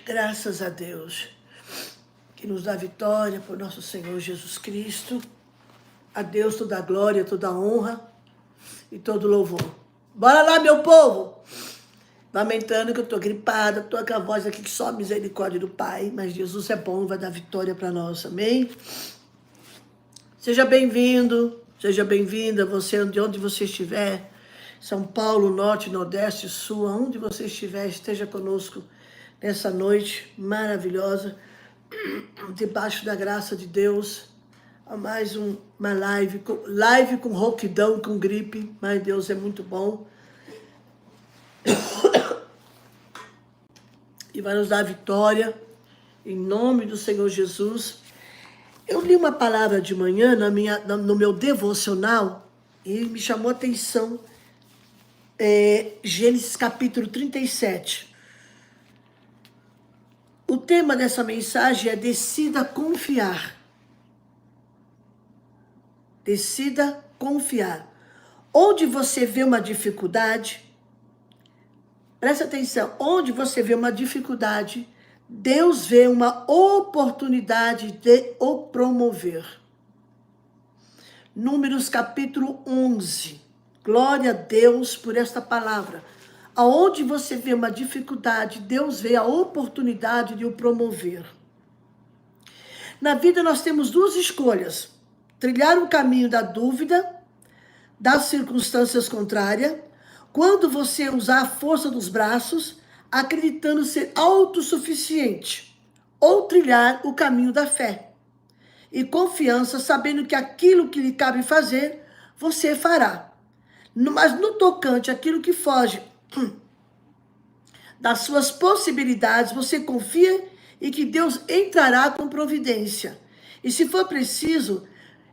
Graças a Deus, que nos dá vitória por nosso Senhor Jesus Cristo. A Deus toda a glória, toda a honra e todo louvor. Bora lá, meu povo! Lamentando que eu tô gripada, tô com a voz aqui que só a misericórdia do Pai, mas Jesus é bom, vai dar vitória para nós, amém? Seja bem-vindo, seja bem-vinda, você de onde você estiver, São Paulo, Norte, Nordeste, Sul, aonde você estiver, esteja conosco nessa noite maravilhosa, debaixo da graça de Deus, a mais uma live com rouquidão, com gripe, mas Deus é muito bom. E vai nos dar vitória, em nome do Senhor Jesus. Eu li uma palavra de manhã no meu devocional e me chamou a atenção, Gênesis capítulo 37. O tema dessa mensagem é decida confiar. Decida confiar. Onde você vê uma dificuldade, presta atenção, onde você vê uma dificuldade, Deus vê uma oportunidade de o promover. Números capítulo 11. Glória a Deus por esta palavra. Aonde você vê uma dificuldade, Deus vê a oportunidade de o promover. Na vida nós temos duas escolhas: trilhar o caminho da dúvida, das circunstâncias contrárias, quando você usar a força dos braços, acreditando ser autossuficiente, ou trilhar o caminho da fé e confiança, sabendo que aquilo que lhe cabe fazer, você fará. Mas no tocante àquilo que foge das suas possibilidades, você confia e que Deus entrará com providência. E se for preciso,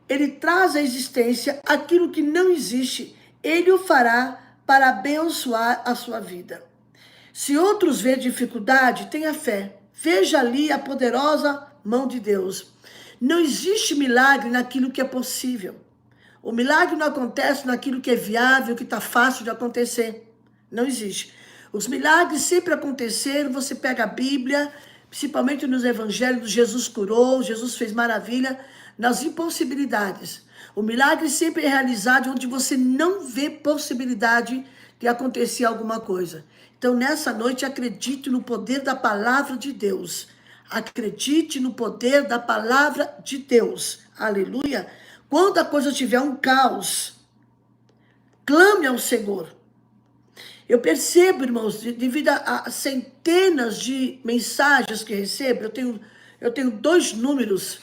Ele traz à existência aquilo que não existe, Ele o fará para abençoar a sua vida. Se outros vêem dificuldade, tenha fé. Veja ali a poderosa mão de Deus. Não existe milagre naquilo que é possível. O milagre não acontece naquilo que é viável, que está fácil de acontecer. Não existe. Os milagres sempre aconteceram. Você pega a Bíblia, principalmente nos evangelhos, Jesus curou, Jesus fez maravilha, nas impossibilidades. O milagre sempre é realizado onde você não vê possibilidade de acontecer alguma coisa. Então, nessa noite, acredite no poder da palavra de Deus. Acredite no poder da palavra de Deus. Aleluia. Quando a coisa tiver um caos, clame ao Senhor. Eu percebo, irmãos, devido a centenas de mensagens que recebo, eu tenho 2 números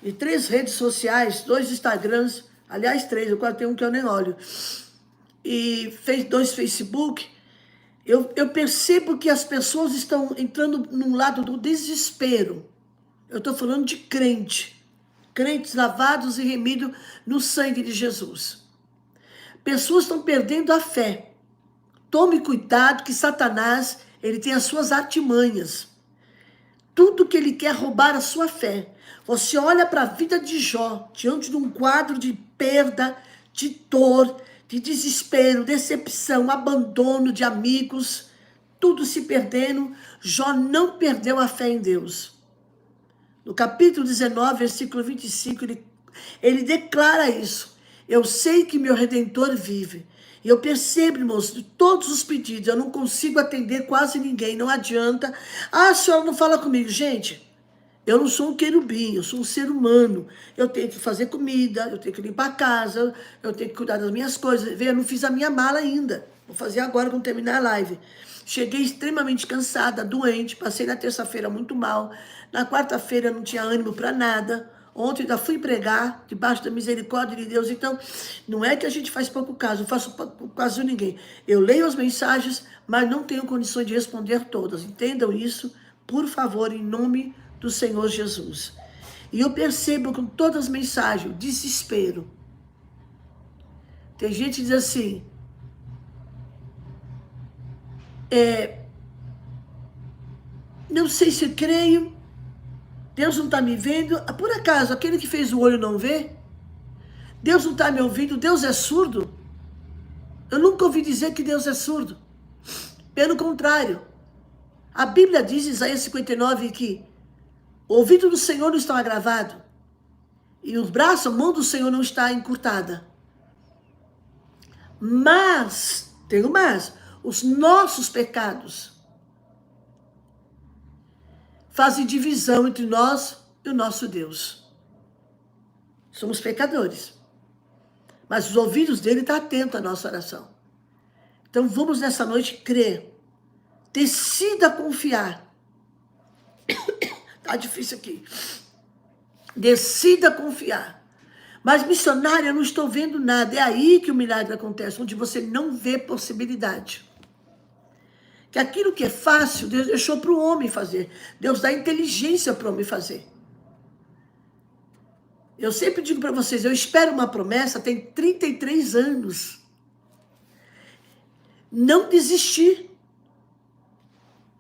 e 3 redes sociais, 2 Instagrams, aliás 3, eu quase tenho um que eu nem olho, e 2 Facebook. Eu percebo que as pessoas estão entrando num lado do desespero. Eu estou falando de crentes lavados e remidos no sangue de Jesus. Pessoas estão perdendo a fé. Tome cuidado que Satanás, ele tem as suas artimanhas. Tudo que ele quer é roubar a sua fé. Você olha para a vida de Jó, diante de um quadro de perda, de dor, de desespero, decepção, abandono de amigos, tudo se perdendo. Jó não perdeu a fé em Deus. No capítulo 19, versículo 25, ele declara isso. Eu sei que meu Redentor vive. E eu percebo, irmãos, de todos os pedidos, eu não consigo atender quase ninguém, não adianta. Ah, a senhora não fala comigo. Gente, eu não sou um querubim, eu sou um ser humano. Eu tenho que fazer comida, eu tenho que limpar a casa, eu tenho que cuidar das minhas coisas. Eu não fiz a minha mala ainda. Vou fazer agora quando terminar a live. Cheguei extremamente cansada, doente, passei na terça-feira muito mal. Na quarta-feira não tinha ânimo para nada. Ontem ainda fui pregar, debaixo da misericórdia de Deus. Então, não é que a gente faz pouco caso, não faço pouco caso de ninguém. Eu leio as mensagens, mas não tenho condições de responder todas. Entendam isso, por favor, em nome do Senhor Jesus. E eu percebo com todas as mensagens, o desespero. Tem gente que diz assim, não sei se creio, Deus não está me vendo. Por acaso, aquele que fez o olho não vê? Deus não está me ouvindo? Deus é surdo? Eu nunca ouvi dizer que Deus é surdo. Pelo contrário, A Bíblia diz, Isaías 59, que o ouvido do Senhor não está agravado e os braços, a mão do Senhor não está encurtada. Mas, tem o mas, os nossos pecados fazem divisão entre nós e o nosso Deus. Somos pecadores. Mas os ouvidos dele estão atentos à nossa oração. Então vamos nessa noite crer. Decida confiar. Tá difícil aqui. Decida confiar. Mas, missionária, eu não estou vendo nada. É aí que o milagre acontece, onde você não vê possibilidade. Que aquilo que é fácil, Deus deixou para o homem fazer. Deus dá inteligência para o homem fazer. Eu sempre digo para vocês, eu espero uma promessa, tem 33 anos. Não desistir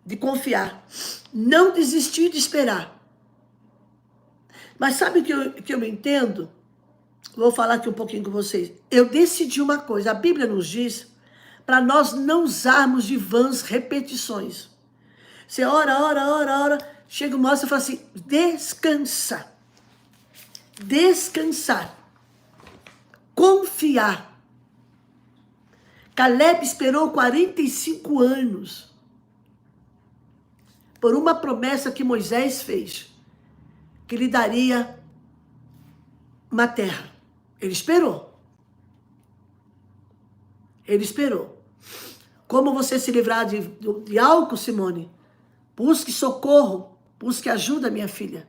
de confiar. Não desistir de esperar. Mas sabe o que eu entendo? Vou falar aqui um pouquinho com vocês. Eu decidi uma coisa. A Bíblia nos diz para nós não usarmos de vãs repetições. Você ora. Chega uma hora e você fala assim, descansa. Descansar. Confiar. Caleb esperou 45 anos por uma promessa que Moisés fez, que lhe daria uma terra. Ele esperou. Ele esperou. Como você se livrar de álcool, Simone? Busque socorro. Busque ajuda, minha filha.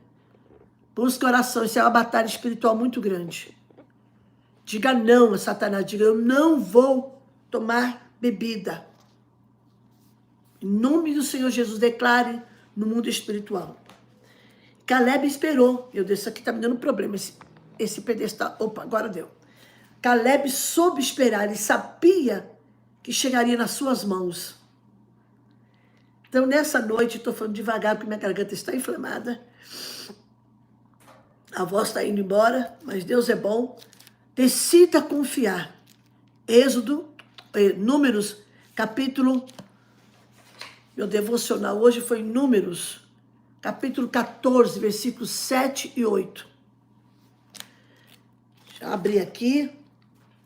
Busque oração. Isso é uma batalha espiritual muito grande. Diga não a Satanás. Diga, eu não vou tomar bebida. Em nome do Senhor Jesus, declare no mundo espiritual. Caleb esperou. Eu disse, aqui está me dando problema. Esse pedestal. Opa, agora deu. Caleb soube esperar. Ele sabia que chegaria nas suas mãos. Então, nessa noite, estou falando devagar, porque minha garganta está inflamada. A voz está indo embora, mas Deus é bom. Decida confiar. Números, capítulo... Meu devocional hoje foi em Números, capítulo 14, versículos 7 e 8. Já abri aqui.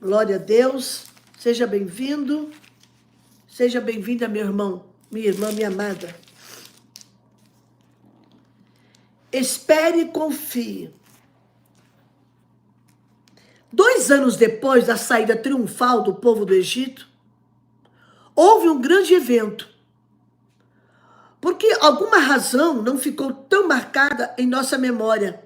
Glória a Deus. Seja bem-vindo. Seja bem-vinda, meu irmão, minha irmã, minha amada. Espere e confie. 2 anos depois da saída triunfal do povo do Egito, houve um grande evento. Porque alguma razão não ficou tão marcada em nossa memória,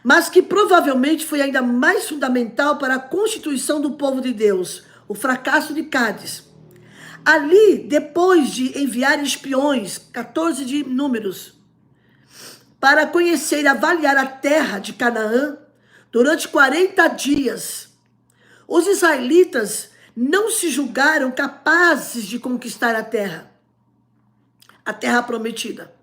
mas que provavelmente foi ainda mais fundamental para a constituição do povo de Deus, o fracasso de Cádiz. Ali, depois de enviar espiões, 14 de Números, para conhecer e avaliar a terra de Canaã, durante 40 dias, os israelitas não se julgaram capazes de conquistar a terra prometida.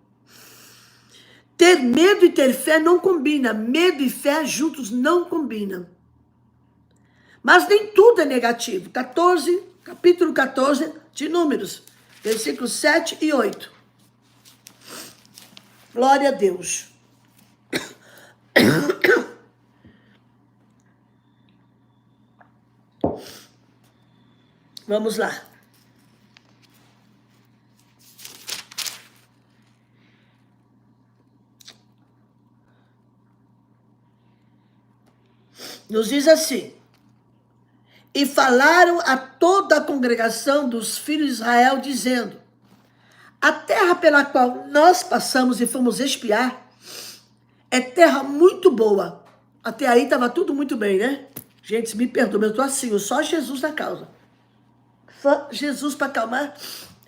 Ter medo e ter fé não combina. Medo e fé juntos não combinam. Mas nem tudo é negativo. Capítulo 14 de Números, versículos 7 e 8. Glória a Deus. Vamos lá. Nos diz assim: e falaram a toda a congregação dos filhos de Israel, dizendo: a terra pela qual nós passamos e fomos espiar é terra muito boa. Até aí estava tudo muito bem, né? Gente, me perdoa, eu estou assim, só Jesus na causa. Só Jesus para acalmar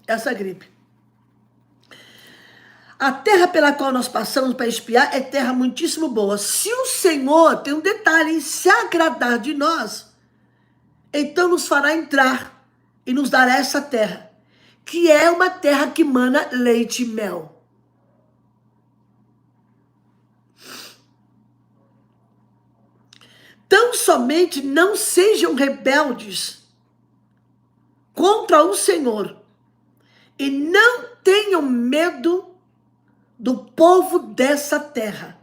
essa gripe. A terra pela qual nós passamos para espiar é terra muitíssimo boa. Se o Senhor, tem um detalhe, se agradar de nós, então nos fará entrar e nos dará essa terra, que é uma terra que mana leite e mel. Tão somente não sejam rebeldes contra o Senhor E não tenham medo do povo dessa terra,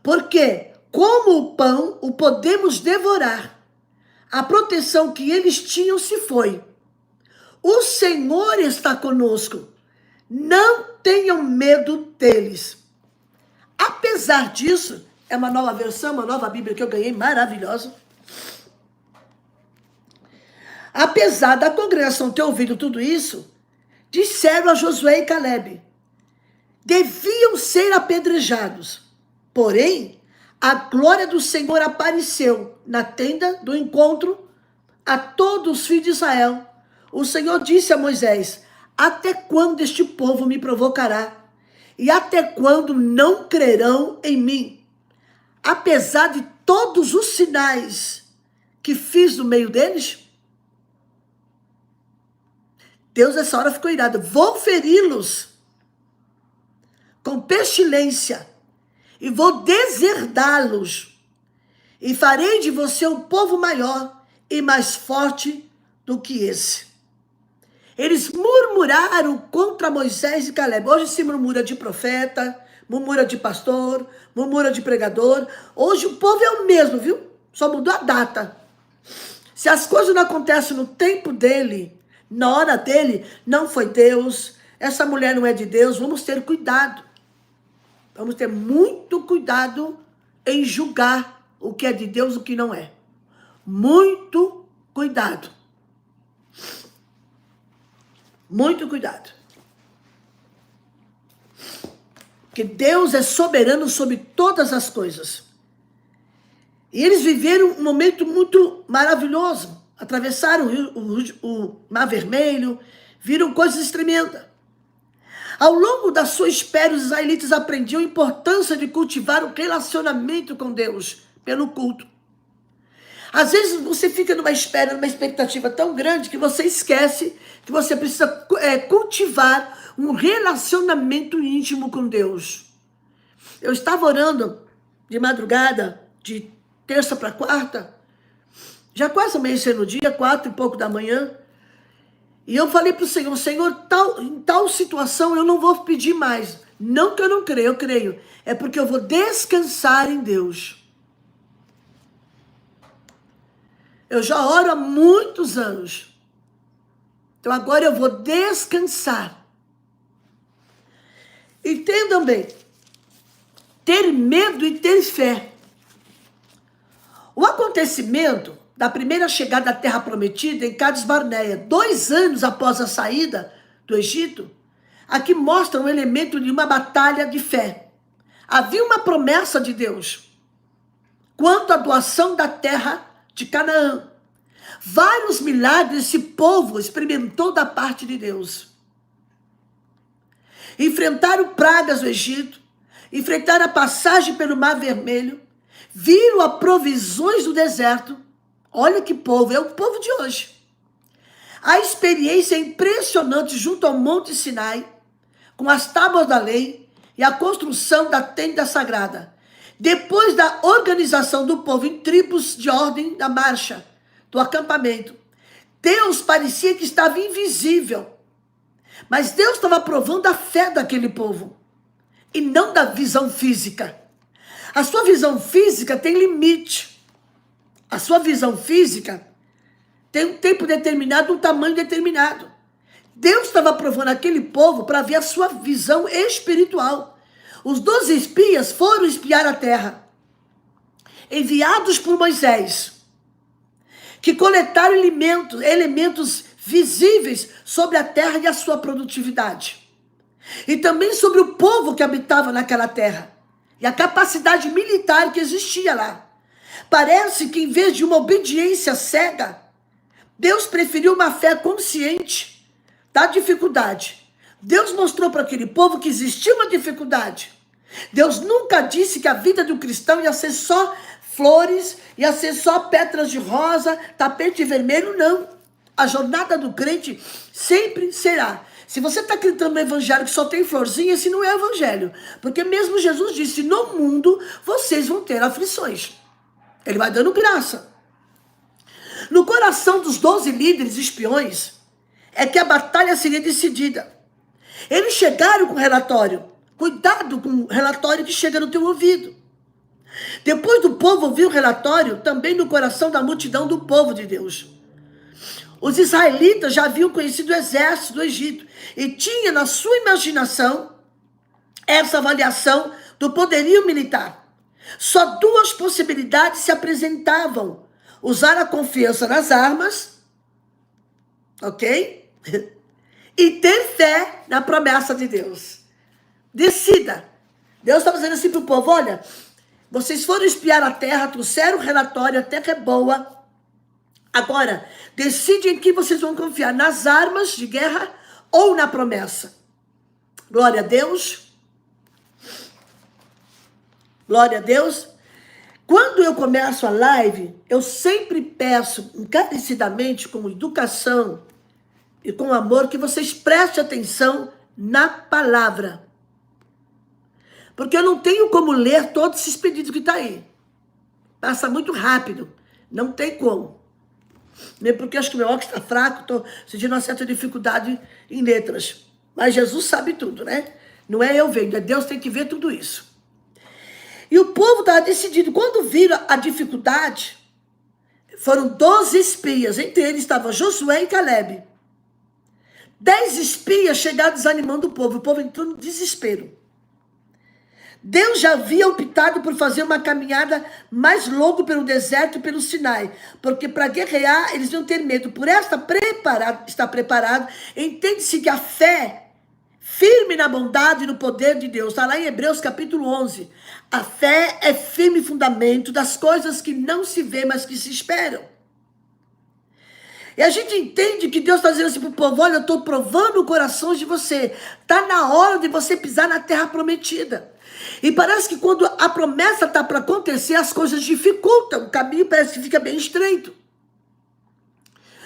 porque, como o pão, o podemos devorar. A proteção que eles tinham se foi. O Senhor está conosco. Não tenham medo deles. Apesar disso, é uma nova versão, uma nova Bíblia que eu ganhei, maravilhosa. Apesar da congregação ter ouvido tudo isso, disseram a Josué e Calebe: deviam ser apedrejados. Porém, a glória do Senhor apareceu na tenda do encontro a todos os filhos de Israel. O Senhor disse a Moisés: até quando este povo me provocará? E até quando não crerão em mim? Apesar de todos os sinais que fiz no meio deles? Deus nessa hora ficou irado. Vou feri-los com pestilência e vou deserdá-los. E farei de você um povo maior e mais forte do que esse. Eles murmuraram contra Moisés e Calebe. Hoje se murmura de profeta, murmura de pastor, murmura de pregador. Hoje o povo é o mesmo, viu? Só mudou a data. Se as coisas não acontecem no tempo dele, na hora dele, não foi Deus, essa mulher não é de Deus, vamos ter cuidado. Vamos ter muito cuidado em julgar o que é de Deus e o que não é. Muito cuidado. Muito cuidado. Porque Deus é soberano sobre todas as coisas. E eles viveram um momento muito maravilhoso. Atravessaram o Mar Vermelho, viram coisas tremendas. Ao longo da sua espera, os israelitas aprendiam a importância de cultivar um relacionamento com Deus pelo culto. Às vezes você fica numa espera, numa expectativa tão grande que você esquece que você precisa cultivar um relacionamento íntimo com Deus. Eu estava orando de madrugada, de terça para quarta, já quase amanhecendo no dia, 4 e pouco da manhã, e eu falei para o Senhor: Senhor, em tal situação eu não vou pedir mais. Não que eu não creio, eu creio. É porque eu vou descansar em Deus. Eu já oro há muitos anos. Então agora eu vou descansar. Entendam bem. Ter medo e ter fé. O acontecimento da primeira chegada à Terra Prometida em Cades Barneia, 2 anos após a saída do Egito, aqui mostra um elemento de uma batalha de fé. Havia uma promessa de Deus quanto à doação da terra de Canaã. Vários milagres esse povo experimentou da parte de Deus. Enfrentaram pragas no Egito, enfrentaram a passagem pelo Mar Vermelho, viram as provisões do deserto. Olha que povo, é o povo de hoje. A experiência é impressionante junto ao Monte Sinai, com as tábuas da lei e a construção da tenda sagrada. Depois da organização do povo em tribos de ordem da marcha, do acampamento, Deus parecia que estava invisível. Mas Deus estava provando a fé daquele povo, e não da visão física. A sua visão física tem limite. A sua visão física tem um tempo determinado, um tamanho determinado. Deus estava provando aquele povo para ver a sua visão espiritual. Os 12 espias foram espiar a terra, enviados por Moisés, que coletaram elementos visíveis sobre a terra e a sua produtividade. E também sobre o povo que habitava naquela terra. E a capacidade militar que existia lá. Parece que em vez de uma obediência cega, Deus preferiu uma fé consciente da dificuldade. Deus mostrou para aquele povo que existia uma dificuldade. Deus nunca disse que a vida de um cristão ia ser só flores, ia ser só pétalas de rosa, tapete vermelho, não. A jornada do crente sempre será. Se você está acreditando no evangelho que só tem florzinha, esse não é evangelho. Porque mesmo Jesus disse: no mundo vocês vão ter aflições. Ele vai dando graça. No coração dos 12 líderes espiões, é que a batalha seria decidida. Eles chegaram com o relatório. Cuidado com o relatório que chega no teu ouvido. Depois do povo ouvir o relatório, também no coração da multidão do povo de Deus. Os israelitas já haviam conhecido o exército do Egito e tinha na sua imaginação essa avaliação do poderio militar. Só duas possibilidades se apresentavam: usar a confiança nas armas, ok? E ter fé na promessa de Deus. Decida. Deus está dizendo assim para o povo: olha, vocês foram espiar a terra, trouxeram o relatório, a terra é boa. Agora, decide em que vocês vão confiar, nas armas de guerra ou na promessa. Glória a Deus. Glória a Deus. Quando eu começo a live, eu sempre peço, encarecidamente, com educação e com amor, que vocês prestem atenção na palavra. Porque eu não tenho como ler todos esses pedidos que estão aí. Passa muito rápido. Não tem como. Mesmo porque acho que meu óculos está fraco, estou sentindo uma certa dificuldade em letras. Mas Jesus sabe tudo, né? Não é eu vendo, é Deus tem que ver tudo isso. E o povo estava decidido. Quando viram a dificuldade, foram 12 espias. Entre eles estavam Josué e Caleb. 10 espias chegaram desanimando o povo. O povo entrou no desespero. Deus já havia optado por fazer uma caminhada mais longa pelo deserto e pelo Sinai, porque para guerrear eles iam ter medo. Por estar preparado, entende-se que a fé, firme na bondade e no poder de Deus, está lá em Hebreus capítulo 11. A fé é firme fundamento das coisas que não se vê, mas que se esperam. E a gente entende que Deus está dizendo assim para o povo: olha, eu estou provando o coração de você. Está na hora de você pisar na terra prometida. E parece que quando a promessa está para acontecer, as coisas dificultam. O caminho parece que fica bem estreito.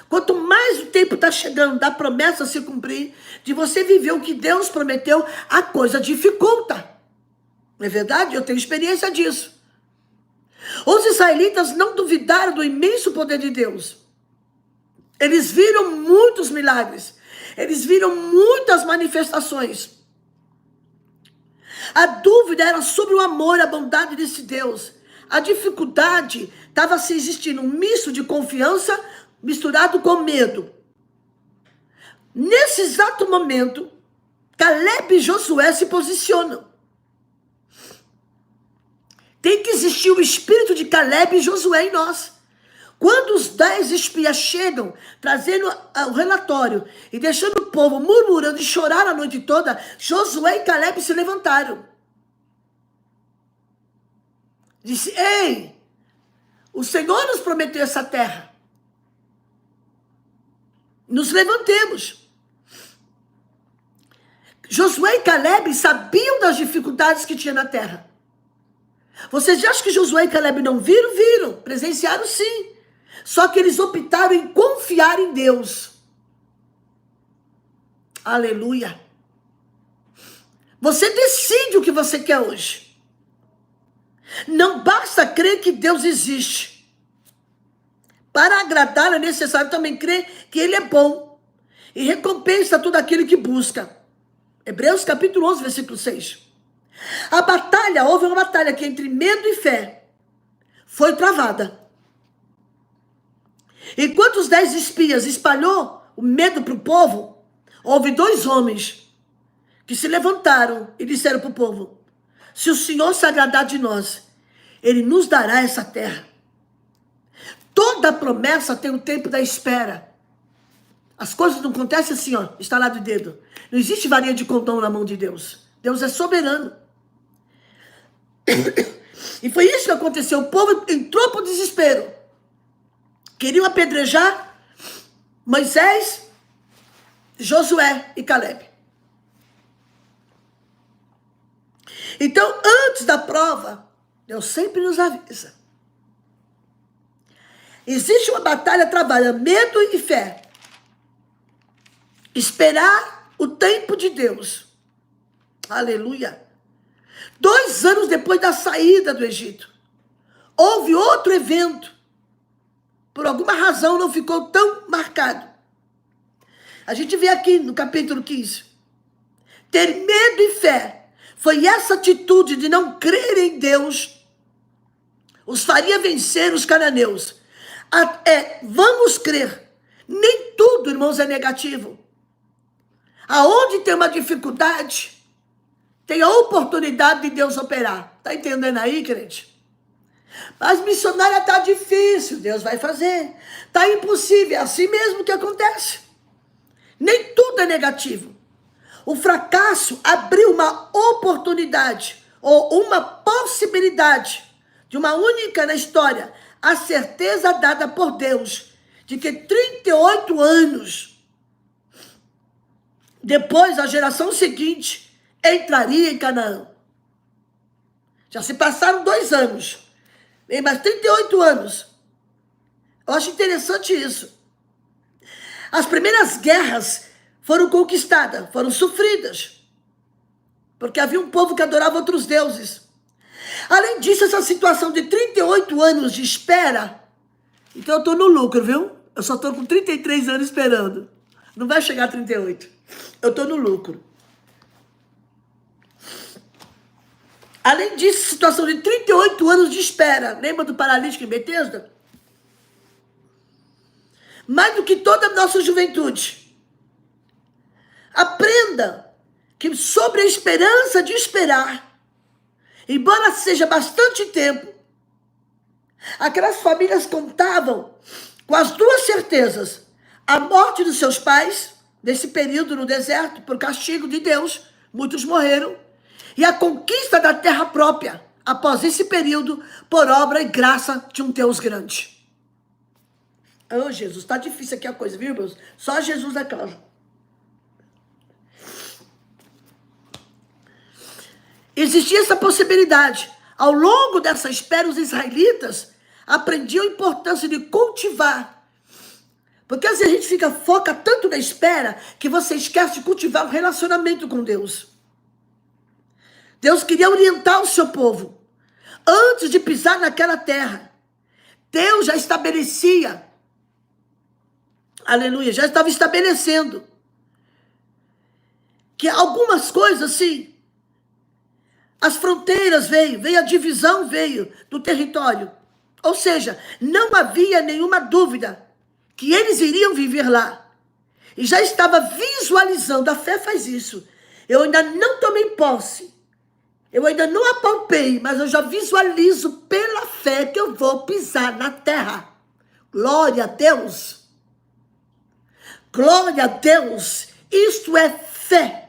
Quanto mais o tempo está chegando da promessa se cumprir, de você viver o que Deus prometeu, a coisa dificulta. Não é verdade? Eu tenho experiência disso. Os israelitas não duvidaram do imenso poder de Deus. Eles viram muitos milagres. Eles viram muitas manifestações. A dúvida era sobre o amor e a bondade desse Deus. A dificuldade estava se existindo, um misto de confiança misturado com medo. Nesse exato momento, Caleb e Josué se posicionam. Tem que existir o espírito de Caleb e Josué em nós. Quando os 10 espias chegam, trazendo o relatório e deixando o povo murmurando e chorar a noite toda, Josué e Caleb se levantaram. Disse: ei, o Senhor nos prometeu essa terra. Nos levantemos. Josué e Caleb sabiam das dificuldades que tinha na terra. Vocês acham que Josué e Caleb não viram? Viram, presenciaram sim. Só que eles optaram em confiar em Deus. Aleluia. Você decide o que você quer hoje. Não basta crer que Deus existe. Para agradar é necessário também crer que Ele é bom e recompensa tudo aquilo que busca. Hebreus capítulo 11, versículo 6. Houve uma batalha que entre medo e fé foi travada. Enquanto os 10 espias espalhou o medo para o povo, houve 2 homens que se levantaram e disseram para o povo: se o Senhor se agradar de nós, Ele nos dará essa terra. Toda promessa tem o tempo da espera. As coisas não acontecem assim, ó, estalado de dedo. Não existe varinha de condão na mão de Deus. Deus é soberano. E foi isso que aconteceu. O povo entrou para o desespero. Queriam apedrejar Moisés, Josué e Caleb. Então, antes da prova, Deus sempre nos avisa. Existe uma batalha travada, medo e fé. Esperar o tempo de Deus. Aleluia. 2 anos depois da saída do Egito, houve outro evento. Por alguma razão não ficou tão marcado. A gente vê aqui no capítulo 15. Ter medo e fé. Foi essa atitude de não crer em Deus os faria vencer os cananeus. Vamos crer. Nem tudo, irmãos, é negativo. Aonde tem uma dificuldade, tem a oportunidade de Deus operar. Está entendendo aí, crente? Mas missionária está difícil, Deus vai fazer. Está impossível, é assim mesmo que acontece. Nem tudo é negativo. O fracasso abriu uma oportunidade ou uma possibilidade de uma única na história, a certeza dada por Deus de que 38 anos depois a geração seguinte entraria em Canaã. Já se passaram 2 anos, bem, mas 38 anos. Eu acho interessante isso. As primeiras guerras foram conquistadas, foram sofridas, porque havia um povo que adorava outros deuses. Além disso, essa situação de 38 anos de espera, então eu estou no lucro, viu? Eu só estou com 33 anos esperando. Não vai chegar a 38. Eu estou no lucro. Além disso, situação de 38 anos de espera. Lembra do paralítico em Betesda? Mais do que toda a nossa juventude. Aprenda que sobre a esperança de esperar, embora seja bastante tempo, aquelas famílias contavam com as 2 certezas: a morte dos seus pais, nesse período no deserto, por castigo de Deus, muitos morreram, e a conquista da terra própria, após esse período, por obra e graça de um Deus grande. Oh, Jesus, está difícil aqui a coisa, viu, irmãos? Só Jesus é causa. Existia essa possibilidade. Ao longo dessa espera, os israelitas aprendiam a importância de cultivar. Porque às vezes a gente foca tanto na espera que você esquece de cultivar um relacionamento com Deus. Deus queria orientar o seu povo. Antes de pisar naquela terra, Deus já estabelecia, aleluia, já estava estabelecendo que algumas coisas assim, as fronteiras veio a divisão veio do território. Ou seja, não havia nenhuma dúvida que eles iriam viver lá. E já estava visualizando, a fé faz isso. Eu ainda não tomei posse, eu ainda não apalpei, mas eu já visualizo pela fé que eu vou pisar na terra. Glória a Deus. Glória a Deus. Isto é fé.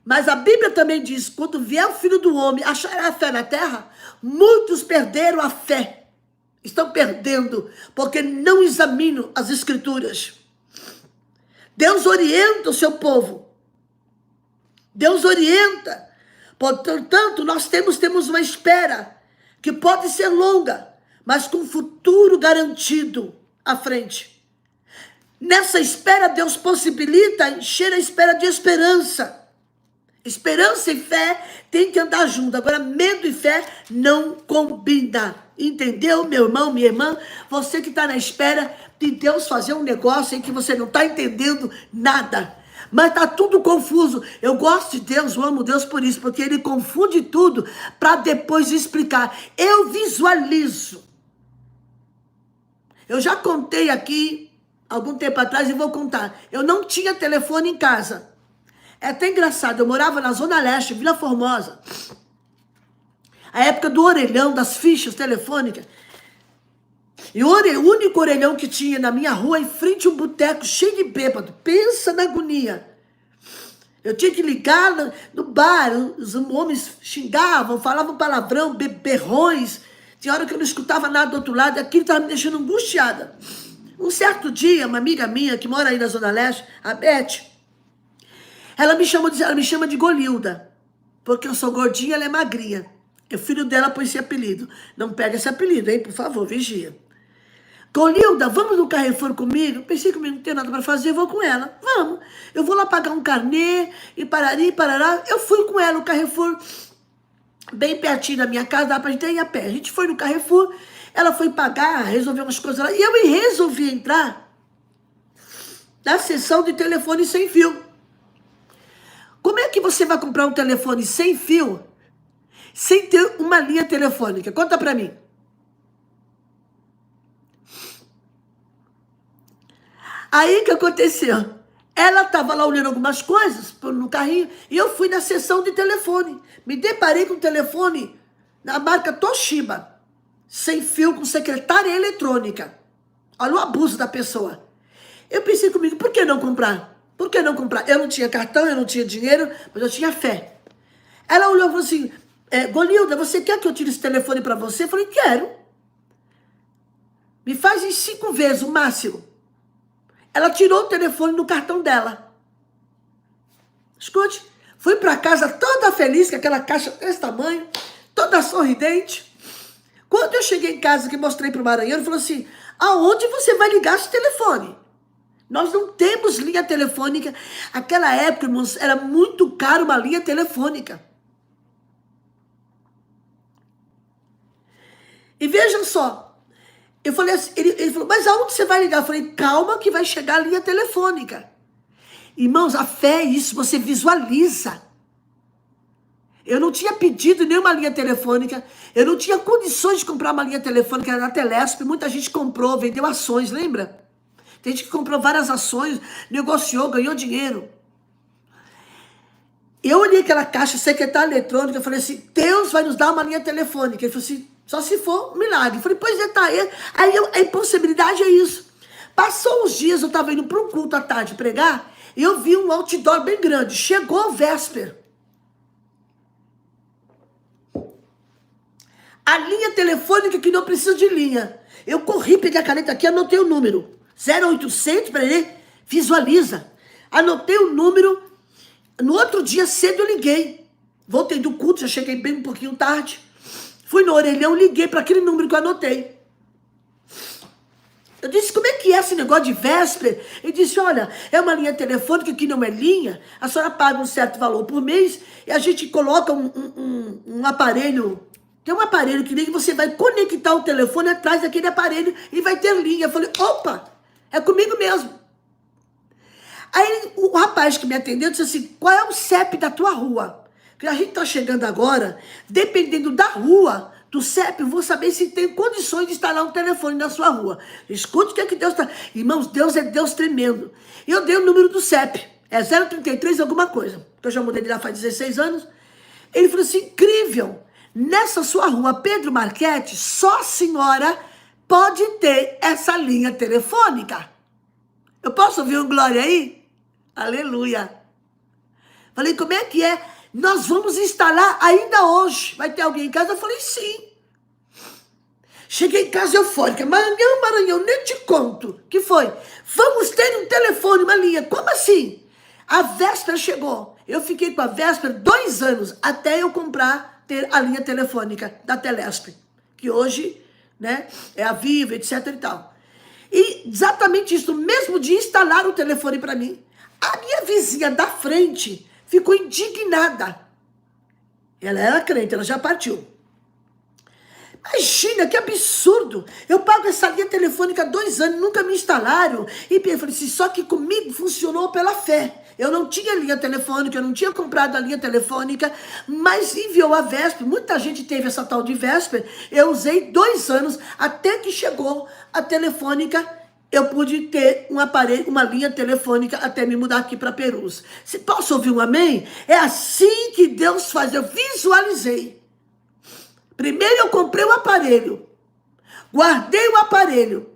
Mas a Bíblia também diz, quando vier o Filho do Homem, achará a fé na terra? Muitos perderam a fé. Estão perdendo, porque não examinam as Escrituras. Deus orienta o seu povo. Deus orienta. Portanto, nós temos uma espera que pode ser longa, mas com futuro garantido à frente. Nessa espera, Deus possibilita encher a espera de esperança. Esperança e fé tem que andar junto. Agora, medo e fé não combinam. Entendeu, meu irmão, minha irmã? Você que está na espera de Deus fazer um negócio em que você não está entendendo nada. Mas está tudo confuso. Eu gosto de Deus, eu amo Deus por isso, porque Ele confunde tudo para depois explicar. Eu visualizo. Eu já contei aqui, algum tempo atrás, e vou contar. Eu não tinha telefone em casa. É até engraçado, eu morava na Zona Leste, Vila Formosa. A época do orelhão, das fichas telefônicas. E o único orelhão que tinha na minha rua, em frente a um boteco cheio de bêbado. Pensa na agonia. Eu tinha que ligar no bar, os homens xingavam, falavam palavrão, berrões. Tinha hora que eu não escutava nada do outro lado, e aquilo estava me deixando angustiada. Um certo dia, uma amiga minha, que mora aí na Zona Leste, a Beth, ela me chama de Golilda, porque eu sou gordinha, ela é magrinha. O filho dela pôs esse apelido. Não pega esse apelido, hein? Por favor, vigia. Golilda, vamos no Carrefour comigo? Pensei que não tem nada para fazer, vou com ela. Vamos. Eu vou lá pagar um carnê, e parari, parará. Eu fui com ela no Carrefour, bem pertinho da minha casa, dá pra gente ir a pé. A gente foi no Carrefour, ela foi pagar, resolver umas coisas lá, e eu resolvi entrar na seção de telefone sem fio. Como é que você vai comprar um telefone sem fio, sem ter uma linha telefônica? Conta pra mim. Aí o que aconteceu? Ela estava lá olhando algumas coisas no carrinho e eu fui na seção de telefone. Me deparei com um telefone na marca Toshiba, sem fio, com secretária eletrônica. Olha o abuso da pessoa. Eu pensei comigo, por que não comprar? Por que não comprar? Eu não tinha cartão, eu não tinha dinheiro, mas eu tinha fé. Ela olhou e falou assim, Gonilda, você quer que eu tire esse telefone para você? Eu falei, quero. Me faz em 5 vezes o máximo. Ela tirou o telefone do cartão dela. Escute, fui para casa toda feliz, com aquela caixa desse tamanho, toda sorridente. Quando eu cheguei em casa, que mostrei para o Maranhão, ele falou assim, aonde você vai ligar esse telefone? Nós não temos linha telefônica. Aquela época, irmãos, era muito caro uma linha telefônica. E vejam só, eu falei assim, ele falou, mas aonde você vai ligar? Eu falei, calma que vai chegar a linha telefônica. Irmãos, a fé é isso, você visualiza. Eu não tinha pedido nenhuma linha telefônica, eu não tinha condições de comprar uma linha telefônica, era na Telesp, muita gente comprou, vendeu ações, lembra? Tem gente que comprou várias ações, negociou, ganhou dinheiro. Eu olhei aquela caixa secretária eletrônica, eu falei assim, Deus vai nos dar uma linha telefônica. Ele falou assim, só se for um milagre. Eu falei, pois é, tá aí. A impossibilidade é isso. Passou uns dias, eu estava indo para um culto à tarde pregar, e eu vi um outdoor bem grande. Chegou o Vesper. A linha telefônica que não precisa de linha. Eu corri, peguei a caneta aqui, anotei o número. 0800, para ele, visualiza. Anotei o número. No outro dia cedo eu liguei. Voltei do culto, já cheguei bem um pouquinho tarde. Fui no orelhão, liguei para aquele número que eu anotei. Eu disse, como é que é esse negócio de Vesper? Ele disse, olha, é uma linha telefônica que não é linha, a senhora paga um certo valor por mês e a gente coloca um aparelho, tem um aparelho que nem você vai conectar o telefone atrás daquele aparelho e vai ter linha. Eu falei, opa, é comigo mesmo. Aí o rapaz que me atendeu disse assim, qual é o CEP da tua rua? Porque a gente está chegando agora, dependendo da rua, do CEP, eu vou saber se tem condições de instalar um telefone na sua rua. Escute o que é que Deus está... Irmãos, Deus é Deus tremendo. E eu dei o número do CEP, é 033 alguma coisa, porque eu já mudei de lá faz 16 anos. Ele falou assim, incrível, nessa sua rua, Pedro Marchetti, só a senhora pode ter essa linha telefônica. Eu posso ouvir um glória aí? Aleluia. Falei, como é que é? Nós vamos instalar ainda hoje. Vai ter alguém em casa? Eu falei, sim. Cheguei em casa eufórica. Maranhão, nem te conto. Que foi? Vamos ter um telefone, uma linha. Como assim? A véspera chegou. Eu fiquei com a véspera 2 anos até eu ter a linha telefônica da Telesp. Que hoje, né, é a Viva, etc e tal. E exatamente isso, no mesmo dia instalaram o telefone para mim. A minha vizinha da frente ficou indignada. Ela era crente, ela já partiu. Imagina, que absurdo. Eu pago essa linha telefônica há 2 anos, nunca me instalaram. E eu falei assim, só que comigo funcionou pela fé. Eu não tinha linha telefônica, eu não tinha comprado a linha telefônica, mas enviou a Vesper. Muita gente teve essa tal de Vesper. Eu usei 2 anos, até que chegou a telefônica. Eu pude ter um aparelho, uma linha telefônica até me mudar aqui para Perus. Se posso ouvir um amém? É assim que Deus faz. Eu visualizei. Primeiro eu comprei o aparelho. Guardei o aparelho.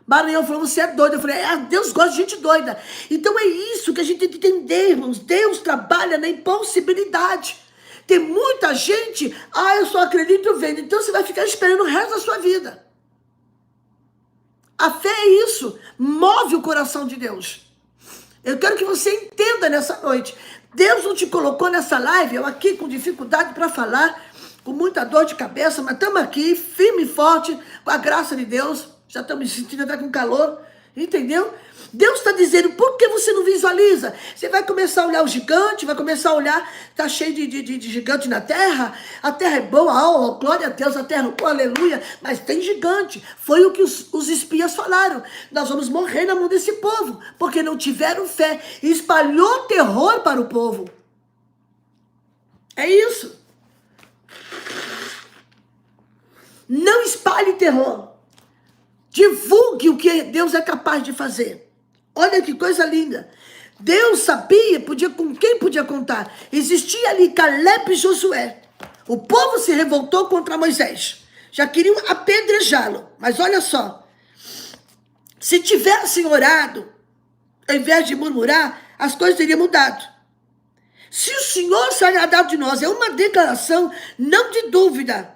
Maranhão falou, você é doido. Eu falei, Deus gosta de gente doida. Então é isso que a gente tem que entender, irmãos. Deus trabalha na impossibilidade. Tem muita gente, eu só acredito vendo. Então você vai ficar esperando o resto da sua vida. A fé é isso, move o coração de Deus. Eu quero que você entenda nessa noite. Deus não te colocou nessa live, eu aqui com dificuldade para falar, com muita dor de cabeça, mas estamos aqui, firme e forte, com a graça de Deus. Já estamos me sentindo até com calor, entendeu? Deus está dizendo, por que você não visualiza? Você vai começar a olhar o gigante, vai começar a olhar, está cheio de gigante na terra, a terra é boa, oh, glória a Deus, a terra é boa, aleluia, mas tem gigante. Foi o que os espias falaram, nós vamos morrer na mão desse povo, porque não tiveram fé, e espalhou terror para o povo. É isso. Não espalhe terror. Divulgue o que Deus é capaz de fazer. Olha que coisa linda. Deus sabia, com quem podia contar. Existia ali Caleb e Josué. O povo se revoltou contra Moisés. Já queriam apedrejá-lo. Mas olha só. Se tivessem orado, ao invés de murmurar, as coisas teriam mudado. Se o Senhor se agradar de nós, é uma declaração não de dúvida,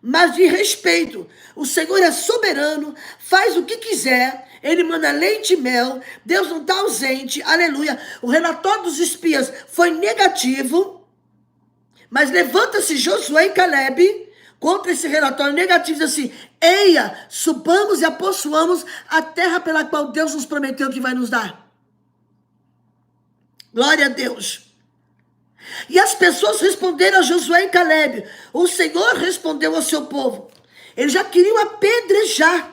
mas de respeito. O Senhor é soberano, faz o que quiser, Ele manda leite e mel, Deus não está ausente, aleluia. O relatório dos espias foi negativo, mas levanta-se Josué e Caleb contra esse relatório negativo, diz assim, eia, subamos e apossuamos a terra pela qual Deus nos prometeu que vai nos dar. Glória a Deus. E as pessoas responderam a Josué e Caleb. O Senhor respondeu ao seu povo. Eles já queriam apedrejar.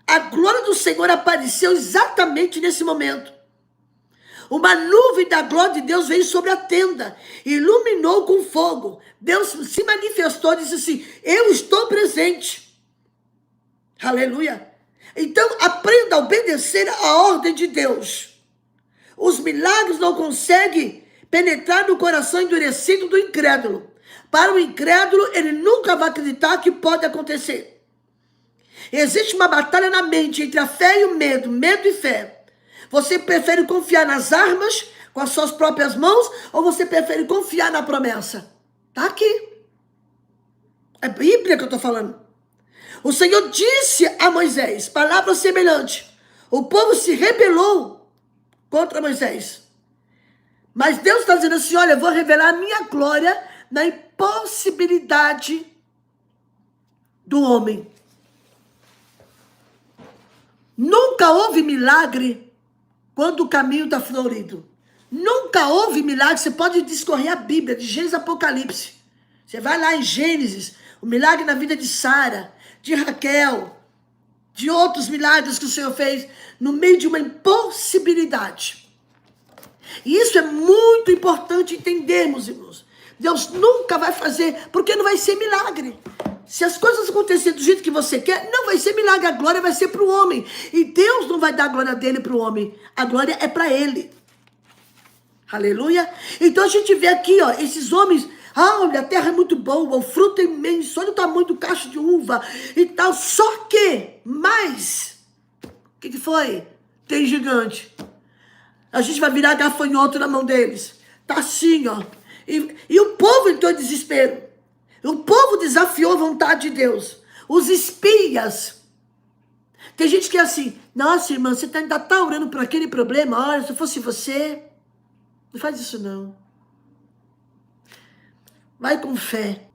A glória do Senhor apareceu exatamente nesse momento. Uma nuvem da glória de Deus veio sobre a tenda, iluminou com fogo. Deus se manifestou e disse assim, eu estou presente. Aleluia. Então aprenda a obedecer a ordem de Deus. Os milagres não conseguem penetrar no coração endurecido do incrédulo. Para o incrédulo, ele nunca vai acreditar que pode acontecer. Existe uma batalha na mente entre a fé e o medo, medo e fé. Você prefere confiar nas armas, com as suas próprias mãos, ou você prefere confiar na promessa? Está aqui. É Bíblia que eu estou falando. O Senhor disse a Moisés, palavra semelhante. O povo se rebelou contra Moisés. Mas Deus está dizendo assim, olha, eu vou revelar a minha glória na impossibilidade do homem. Nunca houve milagre quando o caminho está florido. Nunca houve milagre, você pode discorrer a Bíblia, de Gênesis a Apocalipse. Você vai lá em Gênesis, o milagre na vida de Sara, de Raquel, de outros milagres que o Senhor fez, no meio de uma impossibilidade. E isso é muito importante entendermos, irmãos. Deus nunca vai fazer, porque não vai ser milagre. Se as coisas acontecerem do jeito que você quer, não vai ser milagre, a glória vai ser para o homem. E Deus não vai dar a glória dele para o homem, a glória é para ele. Aleluia. Então a gente vê aqui, ó, esses homens, olha, a terra é muito boa, o fruto é imenso, olha o tamanho do cacho de uva e tal. Só que, mas, o que foi? Tem gigante. A gente vai virar gafanhoto na mão deles. Tá assim, ó. E o povo entrou em desespero. O povo desafiou a vontade de Deus. Os espias. Tem gente que é assim, nossa, irmã, você ainda tá orando por aquele problema? Olha, se eu fosse você, não faz isso não. Vai com fé.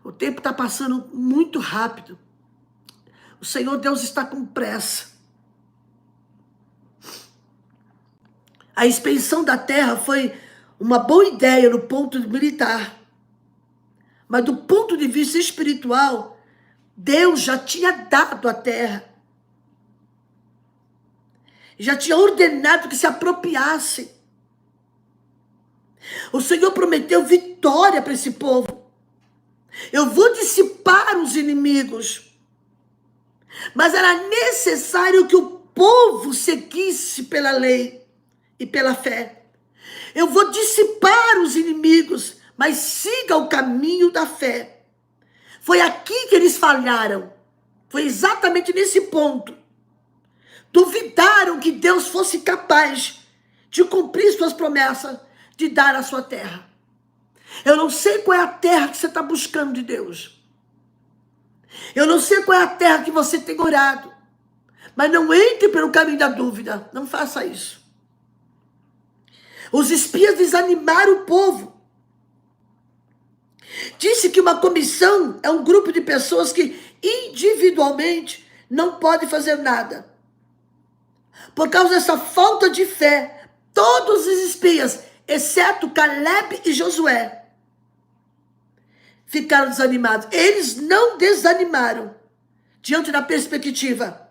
O tempo está passando muito rápido. O Senhor Deus está com pressa. A expansão da terra foi uma boa ideia no ponto militar. Mas do ponto de vista espiritual, Deus já tinha dado a terra. Já tinha ordenado que se apropriassem. O Senhor prometeu vitória para esse povo. Eu vou dissipar os inimigos. Mas era necessário que o povo seguisse pela lei e pela fé. Eu vou dissipar os inimigos, mas siga o caminho da fé. Foi aqui que eles falharam. Foi exatamente nesse ponto. Duvidaram que Deus fosse capaz de cumprir suas promessas, de dar a sua terra. Eu não sei qual é a terra que você está buscando de Deus. Eu não sei qual é a terra que você tem orado. Mas não entre pelo caminho da dúvida. Não faça isso. Os espias desanimaram o povo. Disse que uma comissão é um grupo de pessoas que individualmente não pode fazer nada. Por causa dessa falta de fé, todos os espias, exceto Caleb e Josué, ficaram desanimados. Eles não desanimaram diante da perspectiva.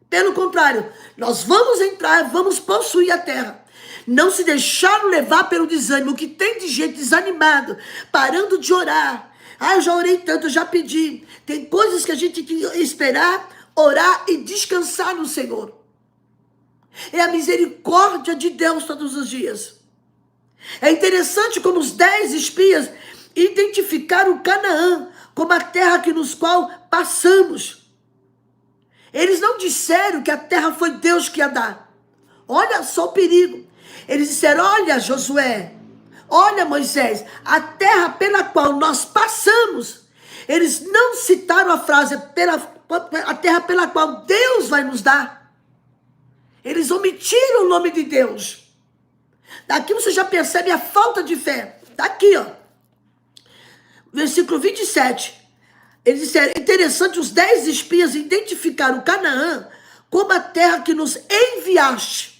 Pelo contrário, nós vamos entrar, vamos possuir a terra. Não se deixaram levar pelo desânimo. O que tem de gente desanimado, parando de orar. Eu já orei tanto, eu já pedi. Tem coisas que a gente tem que esperar, orar e descansar no Senhor. É a misericórdia de Deus todos os dias. É interessante como os 10 espias identificaram Canaã como a terra nos qual passamos. Eles não disseram que a terra foi Deus que ia dar. Olha só o perigo. Eles disseram, olha Josué, olha Moisés, a terra pela qual nós passamos. Eles não citaram a frase, a terra pela qual Deus vai nos dar. Eles omitiram o nome de Deus. Daqui você já percebe a falta de fé. Está aqui, ó. Versículo 27. Eles disseram, interessante, os 10 espias identificaram Canaã como a terra que nos enviaste.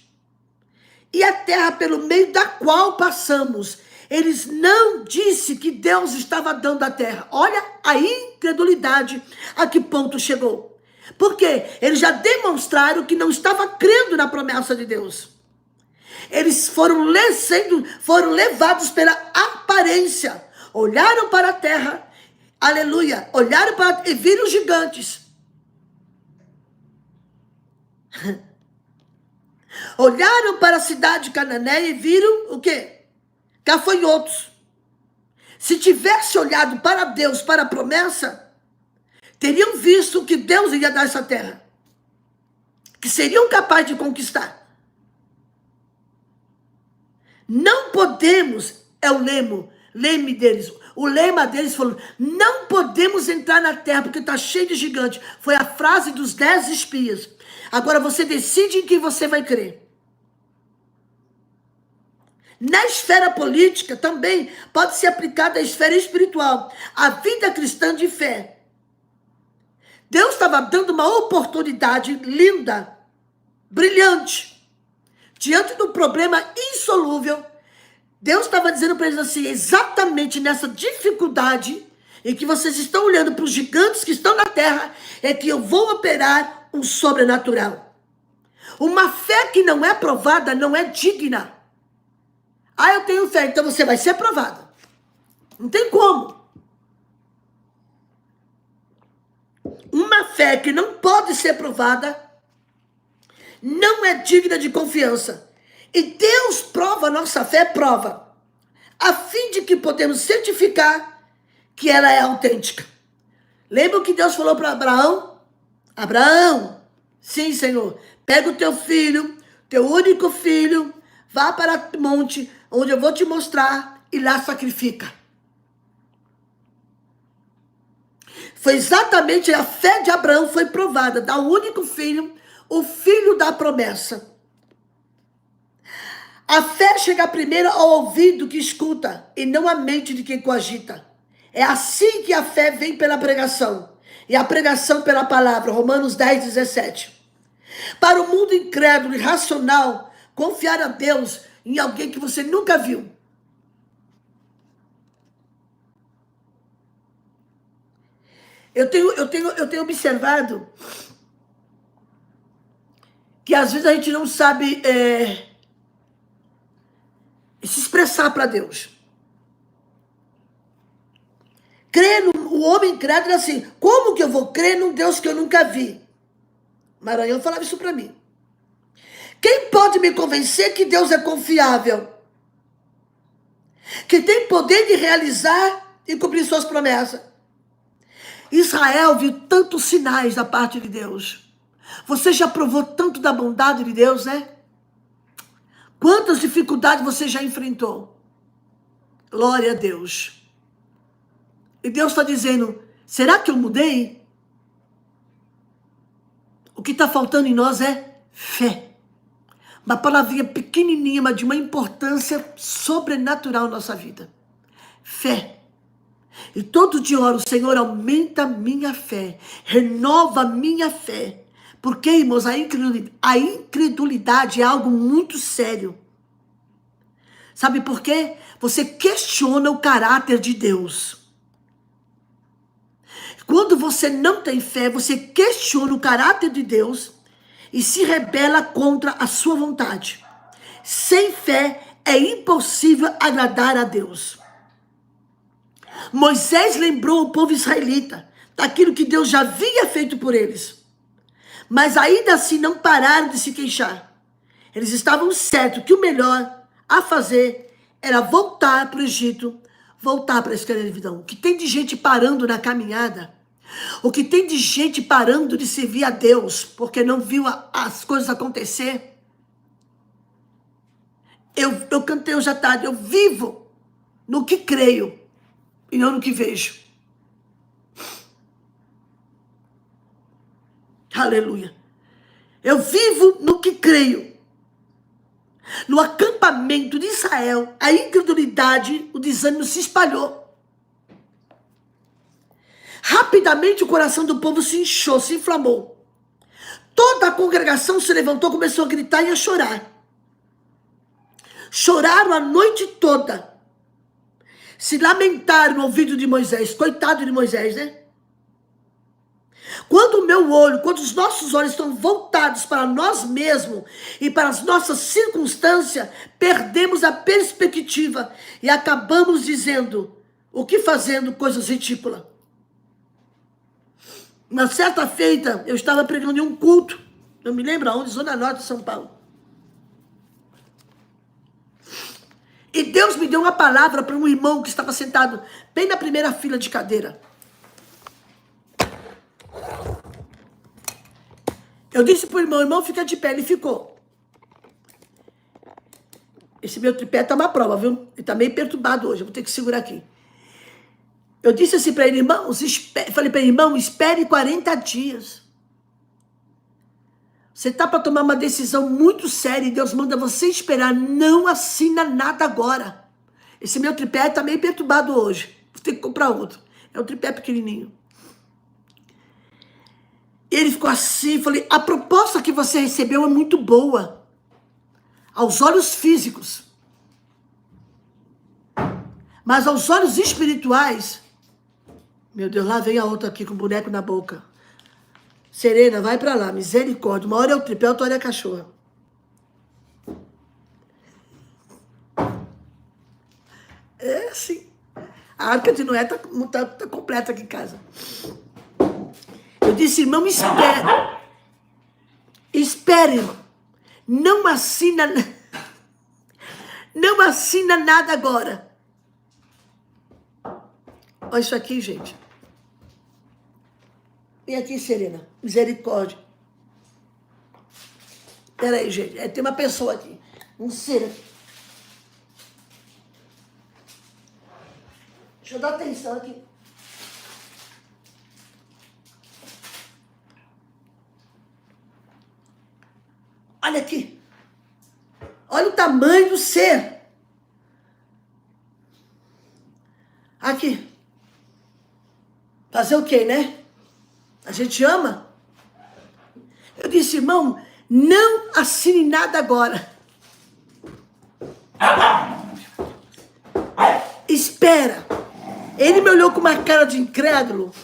E a terra pelo meio da qual passamos. Eles não disseram que Deus estava dando a terra. Olha a incredulidade a que ponto chegou. Porque eles já demonstraram que não estavam crendo na promessa de Deus. Eles foram levados pela aparência. Olharam para a terra, aleluia, olharam para e viram gigantes. Olharam para a cidade cananeia e viram o quê? Gafanhotos. Se tivesse olhado para Deus, para a promessa, teriam visto que Deus ia dar essa terra. Que seriam capazes de conquistar. Não podemos, é o lema deles. O lema deles falou, não podemos entrar na terra porque está cheio de gigantes. Foi a frase dos 10 espias. Agora você decide em quem você vai crer. Na esfera política também pode ser aplicada à esfera espiritual. A vida cristã de fé. Deus estava dando uma oportunidade linda, brilhante. Diante de um problema insolúvel, Deus estava dizendo para eles assim, exatamente nessa dificuldade em que vocês estão olhando para os gigantes que estão na terra, é que eu vou operar um sobrenatural. Uma fé que não é provada não é digna. Eu tenho fé, então você vai ser provado. Não tem como. Uma fé que não pode ser provada não é digna de confiança. E Deus prova a nossa fé, prova, a fim de que podemos certificar que ela é autêntica. Lembra o que Deus falou para Abraão? Abraão, sim, Senhor, pega o teu filho, teu único filho, vá para o monte, onde eu vou te mostrar, e lá sacrifica. Foi exatamente a fé de Abraão foi provada, dá o único filho, o filho da promessa. A fé chega primeiro ao ouvido que escuta, e não à mente de quem cogita. É assim que a fé vem pela pregação, e a pregação pela palavra, Romanos 10, 17. Para o mundo incrédulo e racional, confiar a Deus em alguém que você nunca viu. Eu tenho observado que às vezes a gente não sabe se expressar para Deus. Crer o homem incrédulo é assim, como que eu vou crer num Deus que eu nunca vi? Maranhão falava isso para mim. Quem pode me convencer que Deus é confiável? Que tem poder de realizar e cumprir suas promessas? Israel viu tantos sinais da parte de Deus. Você já provou tanto da bondade de Deus, né? Quantas dificuldades você já enfrentou? Glória a Deus. E Deus está dizendo, será que eu mudei? O que está faltando em nós é fé. Uma palavrinha pequenininha, mas de uma importância sobrenatural na nossa vida. Fé. E todo dia eu oro, Senhor, aumenta a minha fé, renova a minha fé, Porque, irmãos, a incredulidade é algo muito sério. Sabe por quê? Você questiona o caráter de Deus. Quando você não tem fé, você questiona o caráter de Deus e se rebela contra a sua vontade. Sem fé é impossível agradar a Deus. Moisés lembrou o povo israelita daquilo que Deus já havia feito por eles. Mas ainda assim não pararam de se queixar. Eles estavam certos que o melhor a fazer era voltar para o Egito, voltar para a escravidão. O que tem de gente parando na caminhada, o que tem de gente parando de servir a Deus, porque não viu as coisas acontecer. Eu cantei hoje à tarde, eu vivo no que creio e não no que vejo. Aleluia. Eu vivo no que creio. No acampamento de Israel, a incredulidade, o desânimo se espalhou. Rapidamente o coração do povo se inchou, se inflamou. Toda a congregação se levantou, começou a gritar e a chorar. Choraram a noite toda. Se lamentaram no ouvido de Moisés. Coitado de Moisés, né? Quando o meu olho, quando os nossos olhos estão voltados para nós mesmos e para as nossas circunstâncias, perdemos a perspectiva e acabamos dizendo, o que fazendo coisas ridículas. Uma certa feita, eu estava pregando em um culto, não me lembro aonde, Zona Norte de São Paulo. E Deus me deu uma palavra para um irmão que estava sentado bem na primeira fila de cadeira. Eu disse para o irmão, fica de pé, ele ficou. Esse meu tripé está uma prova, viu? Ele está meio perturbado hoje, eu vou ter que segurar aqui. Eu disse assim para ele, irmãos, falei para ele, irmão, espere 40 dias. Você está para tomar uma decisão muito séria e Deus manda você esperar, não assina nada agora. Esse meu tripé está meio perturbado hoje, vou ter que comprar outro. É um tripé pequenininho. Ele ficou assim, falei, a proposta que você recebeu é muito boa, aos olhos físicos. Mas aos olhos espirituais, meu Deus, lá vem a outra aqui com o boneco na boca. Serena, vai pra lá, misericórdia. Uma hora é o tripé, outra hora é a cachorra. É assim. A Arca de Noé tá completa aqui em casa. Eu disse, irmão, espere. Espere, irmão. Não assina nada agora. Olha isso aqui, gente. Vem aqui, Serena. Misericórdia. Espera aí, gente. Tem uma pessoa aqui. Um ser. Deixa eu dar atenção aqui. Olha aqui. Olha o tamanho do ser. Aqui. Fazer o quê, né? A gente ama. Eu disse, irmão, não assine nada agora. Espera. Ele me olhou com uma cara de incrédulo.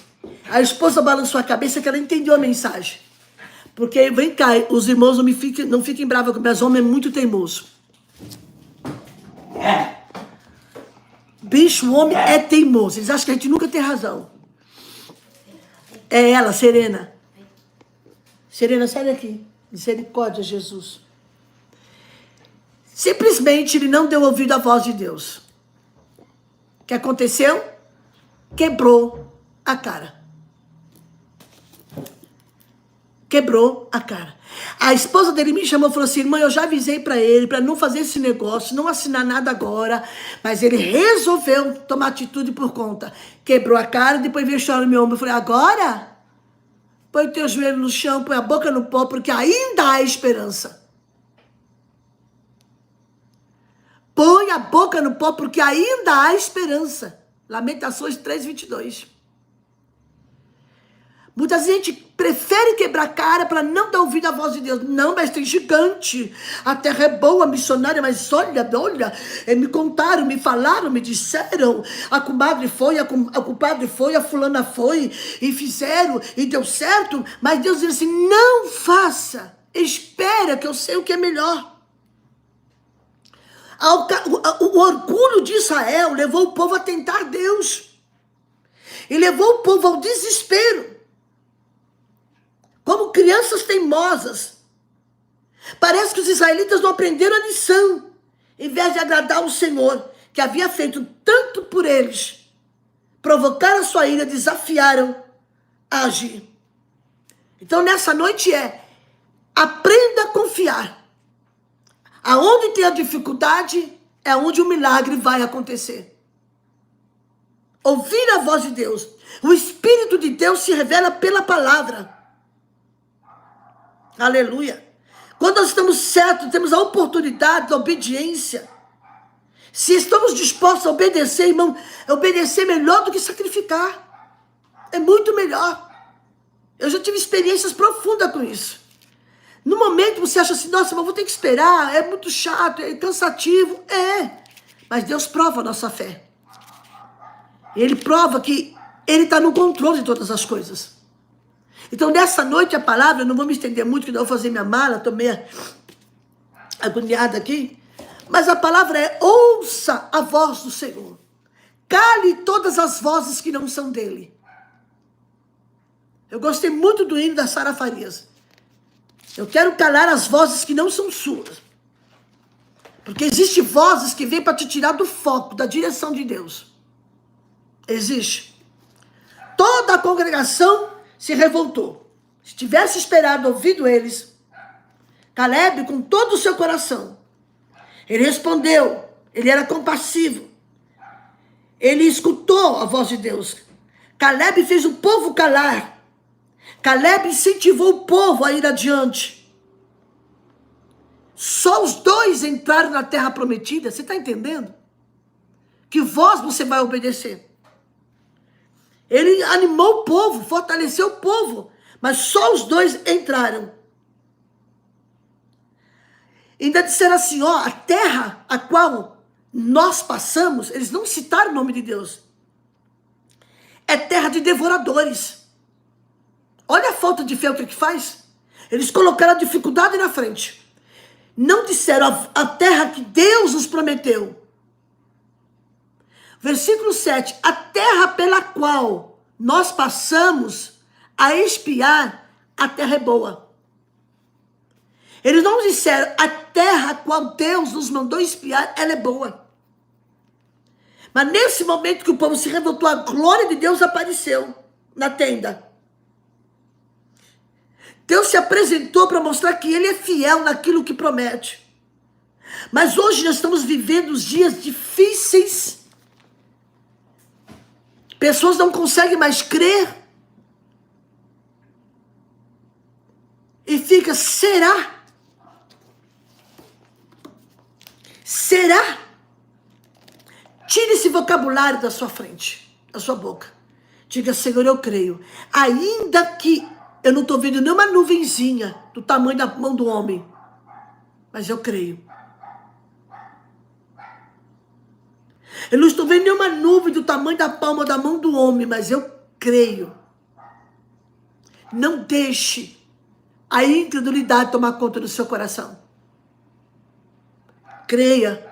A esposa balançou a cabeça que ela entendeu a mensagem. Porque, vem cá, os irmãos não fiquem bravos comigo, mas homem é muito teimoso. Bicho, o homem é teimoso. Eles acham que a gente nunca tem razão. É ela, Serena. Serena, sai daqui. Misericórdia, Jesus. Simplesmente ele não deu ouvido à voz de Deus. O que aconteceu? Quebrou a cara. Quebrou a cara. A esposa dele me chamou e falou assim, irmã, eu já avisei para ele, para não fazer esse negócio, não assinar nada agora, mas ele resolveu tomar atitude por conta. Quebrou a cara, depois veio chorar no meu ombro. Eu falei, agora? Põe o teu joelho no chão, põe a boca no pó, porque ainda há esperança. Põe a boca no pó, porque ainda há esperança. Lamentações 3:22. Muita gente prefere quebrar a cara para não dar ouvido à voz de Deus. Não, mas tem gigante. A terra é boa, missionária, mas olha, me contaram, me falaram, me disseram. A comadre foi, a compadre foi, a fulana foi, e fizeram, e deu certo. Mas Deus diz assim, não faça. Espera que eu sei o que é melhor. O orgulho de Israel levou o povo a tentar Deus. E levou o povo ao desespero. Como crianças teimosas. Parece que os israelitas não aprenderam a lição. Em vez de agradar o Senhor, que havia feito tanto por eles, provocaram a sua ira, desafiaram a agir. Então nessa noite aprenda a confiar. Aonde tem a dificuldade, é onde o milagre vai acontecer. Ouvir a voz de Deus. O Espírito de Deus se revela pela palavra. Aleluia. Quando nós estamos certos, temos a oportunidade da obediência. Se estamos dispostos a obedecer, irmão, obedecer é melhor do que sacrificar. É muito melhor. Eu já tive experiências profundas com isso. No momento você acha assim, nossa, mas vou ter que esperar, é muito chato, é cansativo. Mas Deus prova a nossa fé. Ele prova que Ele está no controle de todas as coisas. Então, nessa noite, a palavra, eu não vou me estender muito, que não vou fazer minha mala, estou meio agoniada aqui. Mas a palavra ouça a voz do Senhor. Cale todas as vozes que não são dele. Eu gostei muito do hino da Sara Farias. Eu quero calar as vozes que não são suas. Porque existem vozes que vêm para te tirar do foco, da direção de Deus. Existe. Toda a congregação se revoltou. Se tivesse esperado ouvido eles, Caleb, com todo o seu coração, ele respondeu, ele era compassivo, ele escutou a voz de Deus. Caleb fez o povo calar. Caleb incentivou o povo a ir adiante. Só os dois entraram na terra prometida. Você está entendendo? Que voz você vai obedecer? Ele animou o povo, fortaleceu o povo, mas só os dois entraram. Ainda disseram assim, a terra a qual nós passamos, eles não citaram o nome de Deus, é terra de devoradores. Olha a falta de fé, o que faz? Eles colocaram a dificuldade na frente. Não disseram a terra que Deus nos prometeu. Versículo 7, a terra pela qual nós passamos a espiar, a terra é boa. Eles não disseram, a terra a qual Deus nos mandou espiar, ela é boa. Mas nesse momento que o povo se revoltou, a glória de Deus apareceu na tenda. Deus se apresentou para mostrar que Ele é fiel naquilo que promete. Mas hoje nós estamos vivendo os dias difíceis. Pessoas não conseguem mais crer. E fica, será? Será? Tire esse vocabulário da sua frente, da sua boca. Diga, Senhor, eu creio. Ainda que eu não estou vendo nenhuma nuvenzinha do tamanho da mão do homem, mas eu creio. Eu não estou vendo nenhuma nuvem do tamanho da palma da mão do homem, mas eu creio. Não deixe a incredulidade tomar conta do seu coração. Creia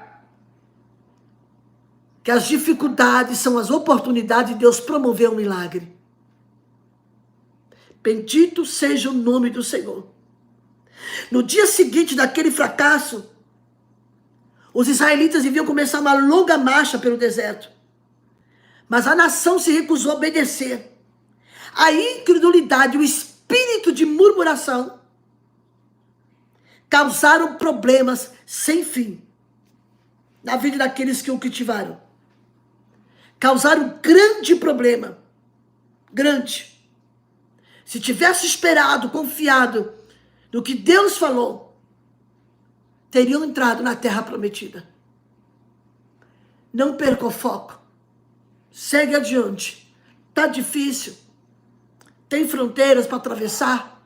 que as dificuldades são as oportunidades de Deus promover um milagre. Bendito seja o nome do Senhor. No dia seguinte daquele fracasso, os israelitas deviam começar uma longa marcha pelo deserto. Mas a nação se recusou a obedecer. A incredulidade, o espírito de murmuração, causaram problemas sem fim na vida daqueles que o cultivaram. Causaram grande problema. Grande. Se tivesse esperado, confiado no que Deus falou, teriam entrado na terra prometida. Não perca o foco. Segue adiante. Está difícil. tem fronteiras para atravessar,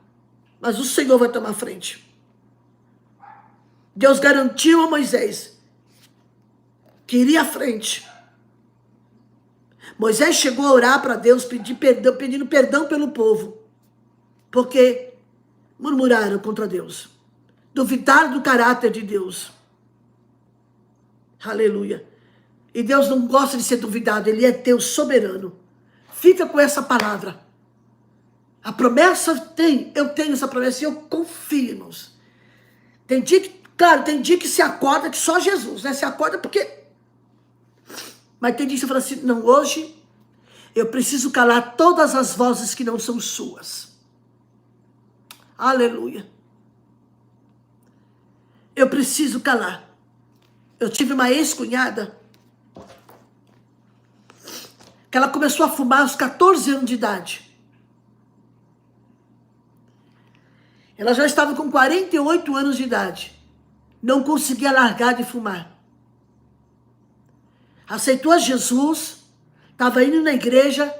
mas o Senhor vai tomar frente. Deus garantiu a Moisés que iria à frente. Moisés chegou a orar para Deus, pedindo perdão pelo povo, porque murmuraram contra Deus, duvidaram do caráter de Deus. Aleluia. E Deus não gosta de ser duvidado, Ele é Deus soberano. Fica com essa palavra. A promessa eu tenho essa promessa e eu confio, irmãos. Tem dia que, claro, tem dia que se acorda que só Jesus, né? Se acorda porque... Mas tem dia que você fala assim, não, hoje eu preciso calar todas as vozes que não são suas. Aleluia. Eu preciso calar. Eu tive uma ex-cunhada que ela começou a fumar aos 14 anos de idade. Ela já estava com 48 anos de idade. Não conseguia largar de fumar. Aceitou a Jesus, estava indo na igreja,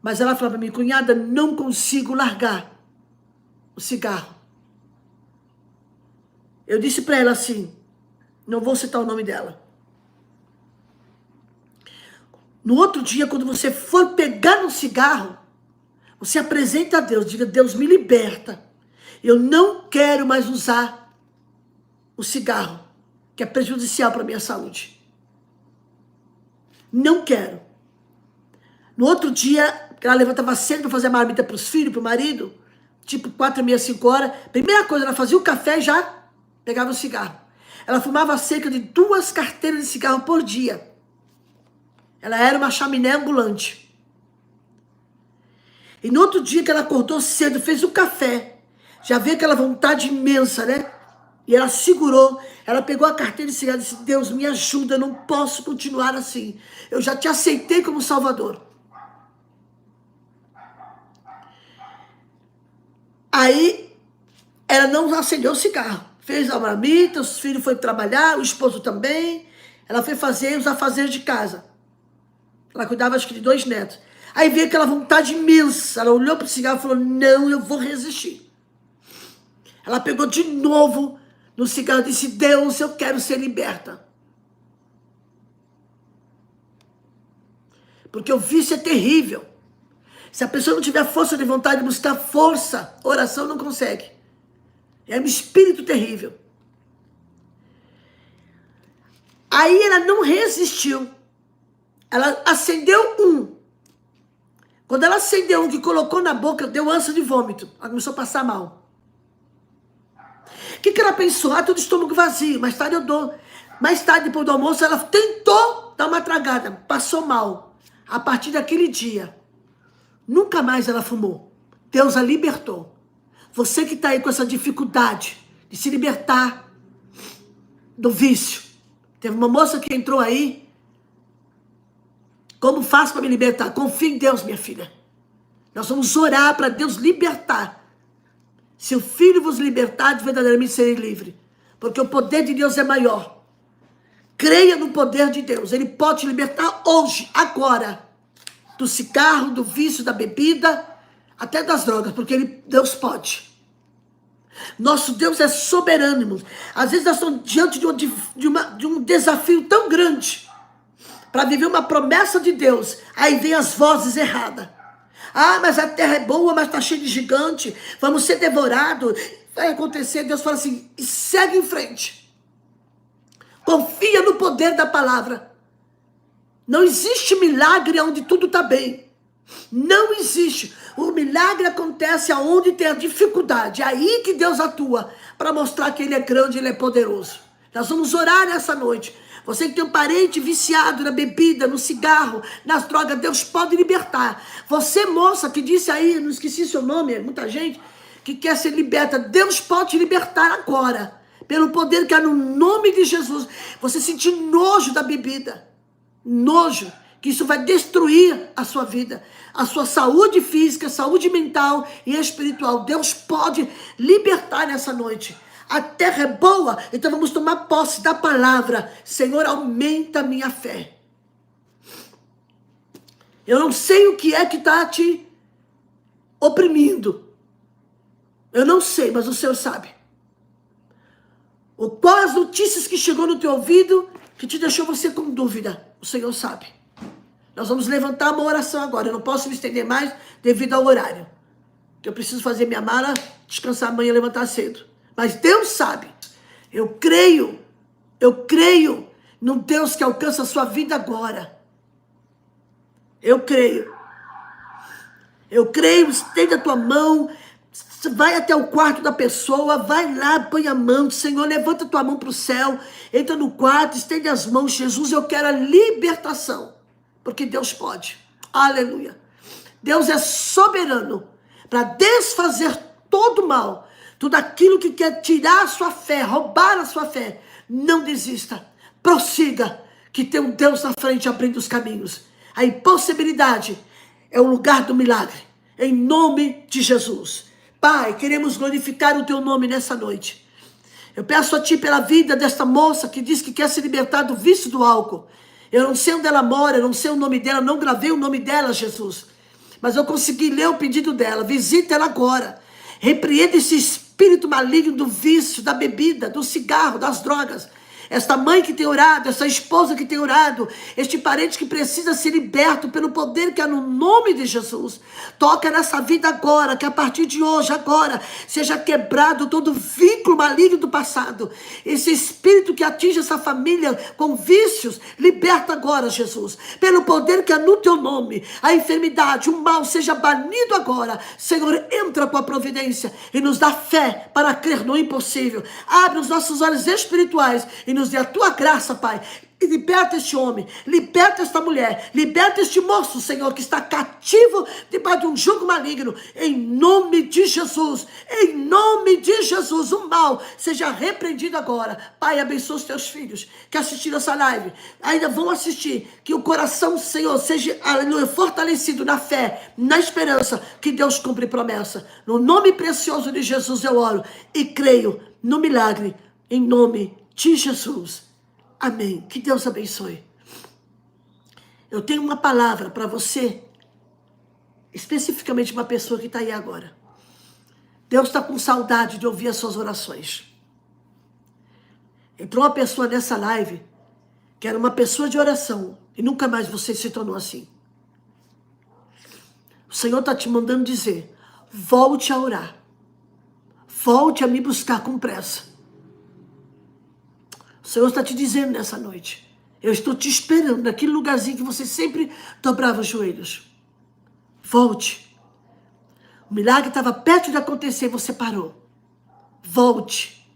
mas ela falava para mim, cunhada, não consigo largar o cigarro. Eu disse para ela assim, não vou citar o nome dela. No outro dia, quando você for pegar no cigarro, você apresenta a Deus, diga, Deus me liberta. Eu não quero mais usar o cigarro, que é prejudicial para a minha saúde. Não quero. No outro dia, ela levantava cedo para fazer a marmita para os filhos, para o marido, tipo 4h30, 5h. Primeira coisa, ela fazia o café e já pegava o cigarro. Ela fumava cerca de 2 carteiras de cigarro por dia. Ela era uma chaminé ambulante. E no outro dia que ela acordou cedo, fez o café, já veio aquela vontade imensa, né? E ela segurou, ela pegou a carteira de cigarro e disse, Deus, me ajuda, eu não posso continuar assim. Eu já te aceitei como Salvador. Aí, ela não acendeu o cigarro. Fez a marmita, os filhos foram trabalhar, o esposo também. Ela foi fazer os afazeres de casa. Ela cuidava, acho que, de 2 netos. Aí veio aquela vontade imensa. Ela olhou para o cigarro e falou, não, eu vou resistir. Ela pegou de novo no cigarro e disse, Deus, eu quero ser liberta. Porque o vício é terrível. Se a pessoa não tiver força de vontade de buscar força, oração não consegue. É um espírito terrível. Aí ela não resistiu. Ela acendeu um. Quando ela acendeu um que colocou na boca, deu ânsia de vômito. Ela começou a passar mal. O que ela pensou? Ah, tudo estômago vazio. Mais tarde eu dou. Mais tarde, depois do almoço, ela tentou dar uma tragada. Passou mal. A partir daquele dia, nunca mais ela fumou. Deus a libertou. Você que está aí com essa dificuldade de se libertar do vício. Teve uma moça que entrou aí. Como faço para me libertar? Confie em Deus, minha filha. Nós vamos orar para Deus libertar. Se o Filho vos libertar, verdadeiramente serei livre. Porque o poder de Deus é maior. Creia no poder de Deus. Ele pode te libertar hoje, agora. Do cigarro, do vício, da bebida, até das drogas. Porque Deus pode. Nosso Deus é soberano, irmãos. Às vezes nós estamos diante de um desafio tão grande. Para viver uma promessa de Deus. Aí vem as vozes erradas. Ah, mas a terra é boa, mas está cheia de gigante. Vamos ser devorados. Vai acontecer. Deus fala assim, segue em frente. Confia no poder da palavra. Não existe milagre onde tudo está bem. Não existe. O milagre acontece aonde tem a dificuldade. É aí que Deus atua. Para mostrar que Ele é grande, Ele é poderoso. Nós vamos orar nessa noite. Você que tem um parente viciado na bebida, no cigarro, nas drogas, Deus pode libertar. Você, moça, que disse aí, não esqueci seu nome, muita gente que quer ser liberta, Deus pode te libertar agora. Pelo poder que há no nome de Jesus. Você sentir nojo da bebida. Nojo. Que isso vai destruir a sua vida. A sua saúde física, saúde mental e espiritual. Deus pode libertar nessa noite. A terra é boa, então vamos tomar posse da palavra. Senhor, aumenta a minha fé. Eu não sei o que é que está te oprimindo. Eu não sei, mas o Senhor sabe. Ou quais as notícias que chegou no teu ouvido que te deixou você com dúvida. O Senhor sabe. Nós vamos levantar uma oração agora. Eu não posso me estender mais devido ao horário. Eu preciso fazer minha mala, descansar amanhã e levantar cedo. Mas Deus sabe. Eu creio num Deus que alcança a sua vida agora. Eu creio, estende a tua mão, vai até o quarto da pessoa, vai lá, põe a mão, Senhor, levanta a tua mão para o céu, entra no quarto, estende as mãos, Jesus, eu quero a libertação, porque Deus pode, aleluia. Deus é soberano para desfazer todo o mal, tudo aquilo que quer tirar a sua fé, roubar a sua fé. Não desista, prossiga, que tem um Deus na frente abrindo os caminhos. A impossibilidade é o lugar do milagre, em nome de Jesus. Pai, queremos glorificar o teu nome nessa noite. Eu peço a ti pela vida desta moça que diz que quer se libertar do vício do álcool. Eu não sei onde ela mora, eu não sei o nome dela, não gravei o nome dela, Jesus. Mas eu consegui ler o pedido dela. Visita ela agora. Repreenda esse espírito maligno do vício, da bebida, do cigarro, das drogas. Esta mãe que tem orado, essa esposa que tem orado, este parente que precisa ser liberto pelo poder que há no nome de Jesus. Toca nessa vida agora, que a partir de hoje, agora, seja quebrado todo vínculo maligno do passado. Esse espírito que atinge essa família com vícios, liberta agora, Jesus. Pelo poder que há no teu nome, a enfermidade, o mal seja banido agora. Senhor, entra com a providência e nos dá fé para crer no impossível. Abre os nossos olhos espirituais e nos dê a tua graça, Pai. E liberta este homem, liberta esta mulher, liberta este moço, Senhor, que está cativo debaixo de um jugo maligno. Em nome de Jesus, o mal seja repreendido agora. Pai, abençoa os teus filhos que assistiram essa live, ainda vão assistir, que o coração, Senhor, seja fortalecido na fé, na esperança, que Deus cumpre promessa. No nome precioso de Jesus eu oro e creio no milagre, em nome de Jesus. Amém. Que Deus abençoe. Eu tenho uma palavra para você, especificamente uma pessoa que está aí agora. Deus está com saudade de ouvir as suas orações. Entrou uma pessoa nessa live que era uma pessoa de oração e nunca mais você se tornou assim. O Senhor está te mandando dizer: volte a orar. Volte a me buscar com pressa. O Senhor está te dizendo nessa noite: eu estou te esperando naquele lugarzinho que você sempre dobrava os joelhos. Volte. O milagre estava perto de acontecer e você parou. Volte.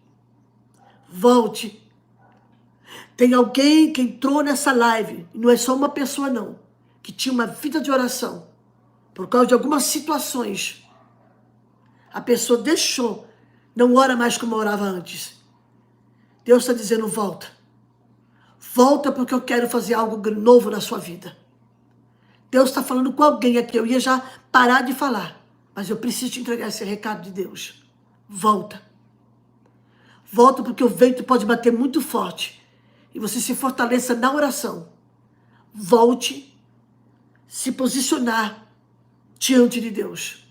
Volte. Tem alguém que entrou nessa live, e não é só uma pessoa não, que tinha uma vida de oração. Por causa de algumas situações, a pessoa deixou, não ora mais como orava antes. Deus está dizendo: volta. Volta, porque eu quero fazer algo novo na sua vida. Deus está falando com alguém aqui. Eu ia já parar de falar, mas eu preciso te entregar esse recado de Deus. Volta. Volta, porque o vento pode bater muito forte e você se fortaleça na oração. Volte, se posicionar diante de Deus.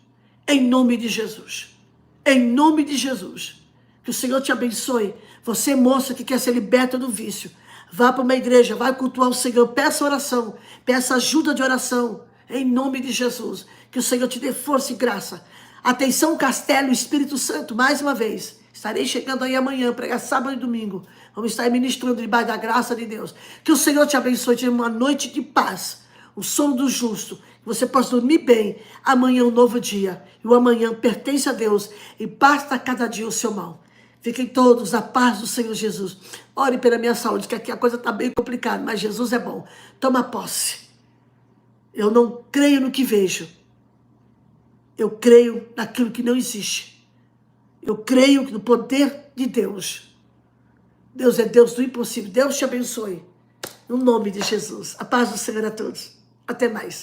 Em nome de Jesus. Em nome de Jesus. Que o Senhor te abençoe. Você, moça, que quer ser liberta do vício, vá para uma igreja, vai cultuar o Senhor, peça oração, peça ajuda de oração, em nome de Jesus. Que o Senhor te dê força e graça. Atenção, Castelo, Espírito Santo, mais uma vez. Estarei chegando aí amanhã, pregar sábado e domingo. Vamos estar ministrando debaixo da graça de Deus. Que o Senhor te abençoe, te dê uma noite de paz, o sono do justo, que você possa dormir bem. Amanhã é um novo dia, e o amanhã pertence a Deus, e basta cada dia o seu mal. Fiquem todos na paz do Senhor Jesus. Ore pela minha saúde, que aqui a coisa está bem complicada, mas Jesus é bom. Toma posse. Eu não creio no que vejo. Eu creio naquilo que não existe. Eu creio no poder de Deus. Deus é Deus do impossível. Deus te abençoe. No nome de Jesus. A paz do Senhor a todos. Até mais.